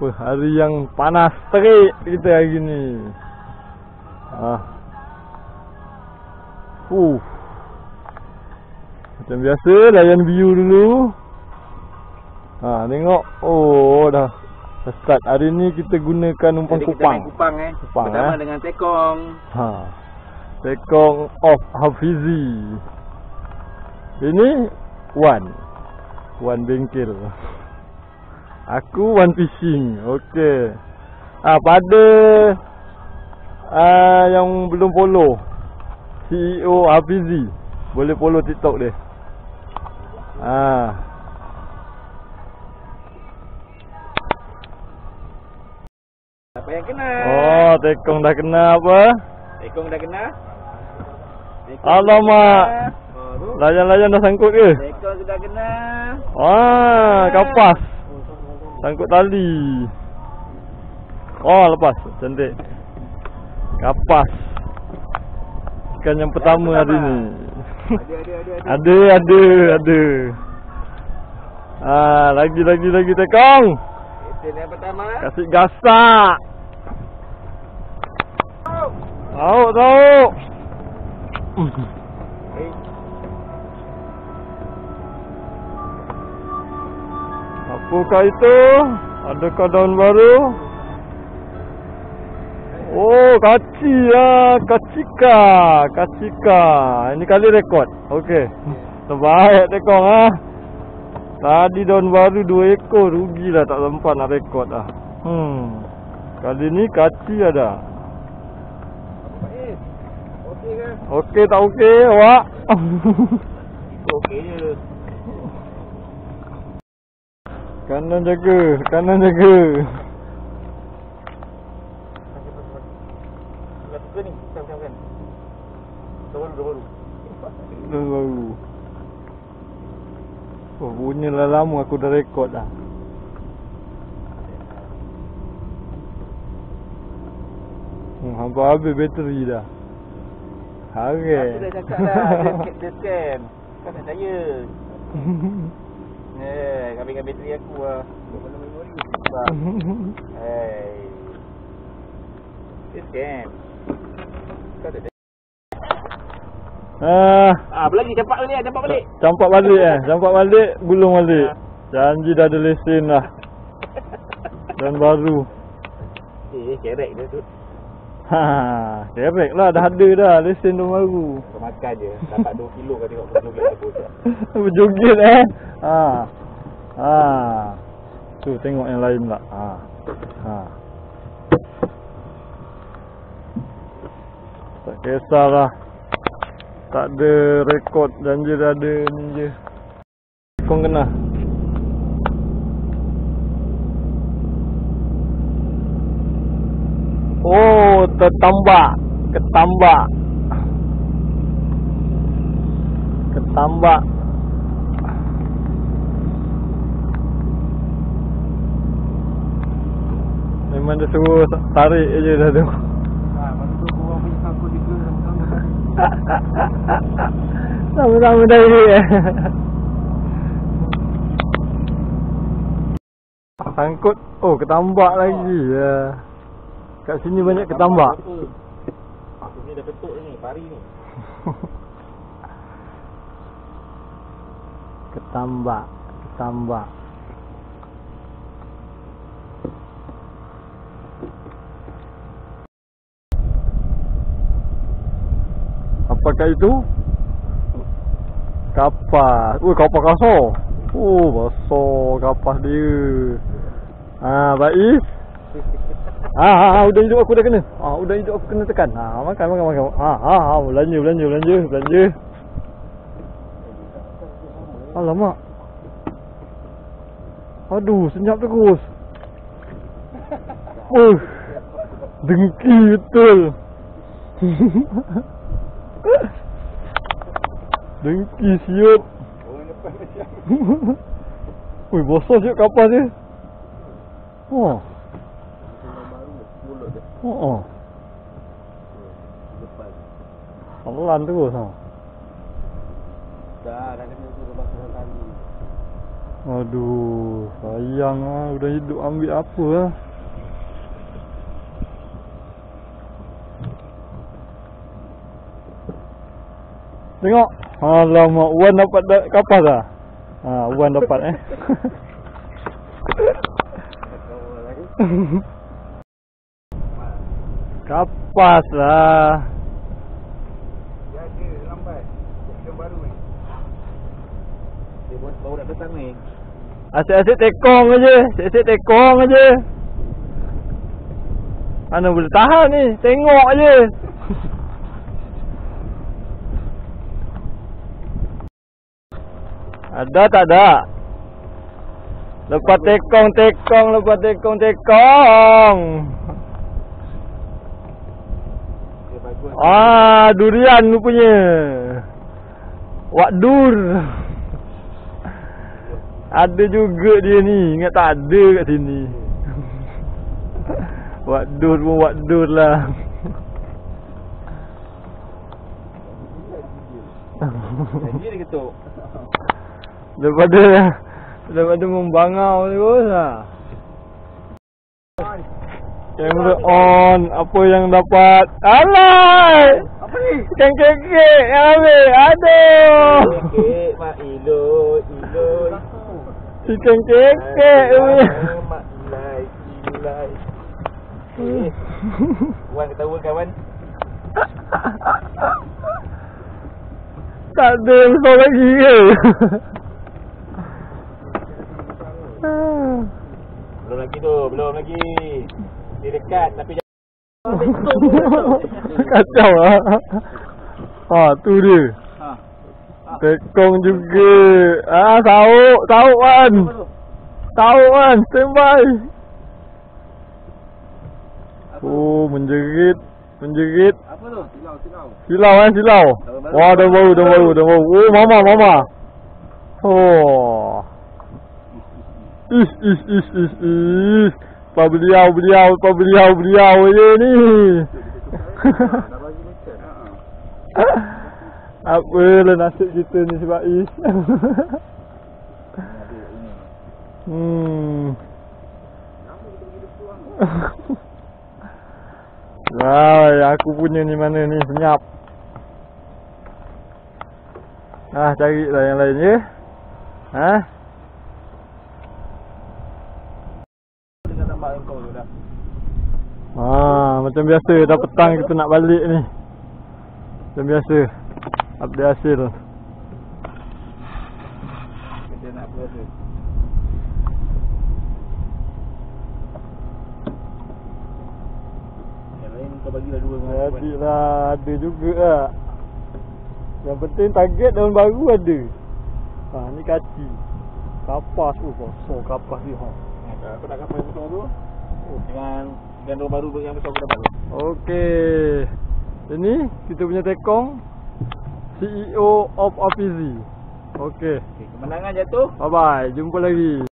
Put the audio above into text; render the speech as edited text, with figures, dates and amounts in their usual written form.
Wah, hari yang panas terik kita hari ni. Macam biasa layan view dulu. Tengok. Oh, dah start. Hari ni kita gunakan umpan kupang. Kupang bersama dengan tekong. Tekong of Hafizi. Ini Wan bengkel. Aku One Fishing. Okey. Pada yang belum follow CEO Hafizi, boleh follow TikTok dia. Apa yang kena? Oh, tekong dah kena apa? Tekong dah kena. Alamak. Layan-layan dah sangkut ke? Tekong sudah kena. Kapas. Sangkut tali. Lepas. Cantik. Kapas. Ikan yang pertama hari ni. Ada. Lagi tekong. Itu yang pertama. Kasih gasak. Tahu. Apakah itu? Adakah daun baru? Oh, kaci lah. Kacika. Ini kali rekod. Okey. Terbaik tekong Tadi daun baru 2 ekor. Rugilah tak sempat nak rekod Kali ni kaci ada. Okey ke? Okey tak okey awak? Okey je. Kanan jaga. Suka ni, kan. Baru. Oh, bunyi lah lama aku dah rekod dah. Hampir habis bateri dah. Hari. Aku dah cakap dah, dia scam. Kau tak percaya. Habiskan bateri aku lah. Mana memori dia scam. Kau tak percaya. Apa lagi? Campak balik. Campak balik, gulung balik. Janji dah ada lesen lah. Dan baru. Kerek dia tu. Kerek lah, dah ada dah lesen tu baru. Kau makan je. Dapat 2 kilo kau tengok berjoget terus. Berjoget Tu tengok yang lain pula. Tak kisahlah. Tak ada rekod, janji dah ada ni je. Kau kena. Oh, ketambak. Memang dia suruh tarik je dah tu. Sama-sama dari sangkut. Oh, ketambak lagi ya. Kat sini banyak ketambak. Ni dah ketuk ni, pari ni. Ketambak. Apakah itu? Kapas. Kapas kasar. Besar kapas dia. Baik. Udah hidup aku dah kena. Udah hidup aku kena tekan. Makan. Belanja. Alamak. Aduh, senyap terus. Dengki betul. Dengki siut. Besar siut kapas dia. Pelan terus Dah kena tu lepas tali. Aduh, sayang ah, udah hidup ambil apa ah. Tengok. Alamak, Wan dapat kapas ah. Ha, Wan dapat Kapas lah. Jaga lambat. Ikan baru ni. Dia baru nak datang ni. Asyik-asyik tekong aje, asyik-asyik tekong aje. Mana boleh tahan ni, tengok aje. Ada tak ada? Lepas tekong, lepas tekong. Dia bagus. Ah, durian rupanya. Wak dur. Ada juga dia ni, ingat tak ada kat sini. Wak dur pun wak dur lah. Dia dia ketuk. Daripada membangau terus lah. Kamera on. Apa yang dapat? Alay! Apa ni? Ikan kekek yang ambil. Aduh! Kekek mak iloi. Ikan kekek punya. Mak ilai. Wan ketawa kawan. Tak ada yang besar lagi ke? Belum lagi. Dia dekat tapi Kacau lah. Ha, tu dia. Tekong juga. Ah, sauk kan. Sauk kan, standby. Oh, menjerit. apa tu? Silau. Wah, dah bau. Oh, mama. Oh. Ish. Pak beliau je ni. Apalah nasib kita ni sebab Is. Nah, aku punya ni mana ni, senyap. Carilah yang lain je. Macam biasa dah petang kita nak balik ni. Macam biasa. Update hasil. kita nak berapa? Yang lain kau bagilah 2 dengan kawan. Jadilah, ada juga lah. Yang penting target daun baru ada. Ni kaci. Kapas tu kosong kapas dia. Aku nak kapal besar tu. Dengan daun baru yang besar aku dapat. Okey. Ini kita punya tekong CEO of Afizi. Okey. Kemenangan jatuh. Bye bye. Jumpa lagi.